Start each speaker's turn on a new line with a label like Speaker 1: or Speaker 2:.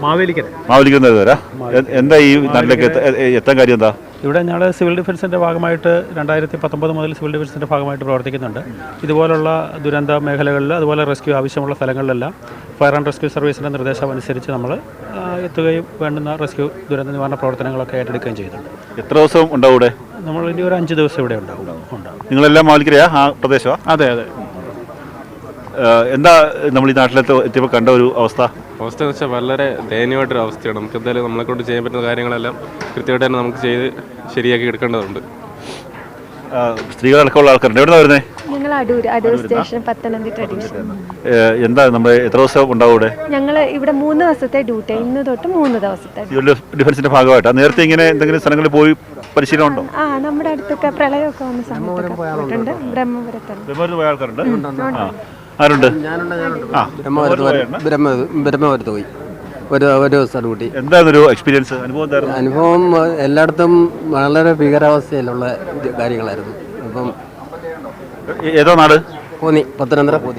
Speaker 1: മാവേലിക്കര വരാ. എന്താ ഈ നാട്ടിലേക്ക് എത്താൻ കാര്യം എന്താ?
Speaker 2: ഇവിടെ ഞങ്ങൾ സിവിൽ ഡിഫൻസിൻ്റെ ഭാഗമായിട്ട് 2019 മുതൽ സിവിൽ ഡിഫൻസിൻ്റെ ഭാഗമായിട്ട് പ്രവർത്തിക്കുന്നുണ്ട്. ഇതുപോലുള്ള ദുരന്ത മേഖലകളിൽ അതുപോലെ റെസ്ക്യൂ ആവശ്യമുള്ള സ്ഥലങ്ങളിലെല്ലാം ഫയർ ആൻഡ് റെസ്ക്യൂ സർവീസിൻ്റെ നിർദ്ദേശം അനുസരിച്ച് നമ്മൾ എത്തുകയും വേണ്ടുന്ന റെസ്ക്യൂ ദുരന്ത നിവാരണ പ്രവർത്തനങ്ങളൊക്കെ ഏറ്റെടുക്കുകയും ചെയ്യുന്നുണ്ട്.
Speaker 1: എത്ര ദിവസം ഉണ്ടാവും ഇവിടെ?
Speaker 2: നമ്മൾ ഇനി ഒരു 5 ദിവസം ഇവിടെ ഉണ്ടാവും.
Speaker 1: നിങ്ങളെല്ലാം മാവേലിക്കരയാ ആ പ്രദേശമാണ്?
Speaker 2: അതെ.
Speaker 1: എന്താ നമ്മൾ ഈ നാട്ടിലെത്തിയപ്പോൾ കണ്ട ഒരു അവസ്ഥ
Speaker 3: എന്ന് വെച്ചാൽ വളരെ ദയനീയമായിട്ടൊരു അവസ്ഥയാണ്. നമുക്ക് എന്തായാലും നമ്മളെ കൊണ്ട് ചെയ്യാൻ പറ്റുന്ന കാര്യങ്ങളെല്ലാം കൃത്യമായിട്ട് തന്നെ നമുക്ക് ചെയ്ത് ശരിയാക്കി എടുക്കേണ്ടതുണ്ട്.
Speaker 1: സ്ത്രീകളടക്കമുള്ള ആൾക്കാരുണ്ട്. എവിടെ വരുന്നത്?
Speaker 4: ഞങ്ങൾ അടൂർ സ്റ്റേഷൻ, പത്തനംതിട്ട ഡിവിഷൻ.
Speaker 1: എന്താ നമ്മൾ എത്ര ദിവസം ഉണ്ടാവും ഇവിടെ?
Speaker 4: ഞങ്ങൾ ഇവിടെ 3 ദിവസത്തെ ഡ്യൂട്ടി, ഇന്ന് തൊട്ട് 3 ദിവസത്തെ
Speaker 1: സിവിൽ ഡിഫൻസിന്റെ ഭാഗമായിട്ടാണ്. നേരത്തെ ഇങ്ങനെ എന്തെങ്കിലും സ്ഥലങ്ങളിൽ പോയി പരിശീലനം ഉണ്ടോ?
Speaker 4: നമ്മുടെ അടുത്തൊക്കെ പ്രളയമൊക്കെ വന്ന സമയത്തൊക്കെ പോയിട്ടുണ്ട്. ബ്രഹ്മപുരത്ത്
Speaker 1: പോയ ആൾക്കാരുണ്ട്. ആരുണ്ട്?
Speaker 5: ബ്രഹ്മപുരത്ത് പോയി ഒരു ദിവസം ഡ്യൂട്ടി.
Speaker 1: എന്തായിരുന്നു എക്സ്പീരിയൻസ്?
Speaker 5: അനുഭവം എല്ലായിടത്തും വളരെ ഭീകരാവസ്ഥയിലുള്ള കാര്യങ്ങളായിരുന്നു. അപ്പം
Speaker 1: ഏതോ നാട്?
Speaker 5: പോന്നി, പത്തനംതിട്ട പോന്നി.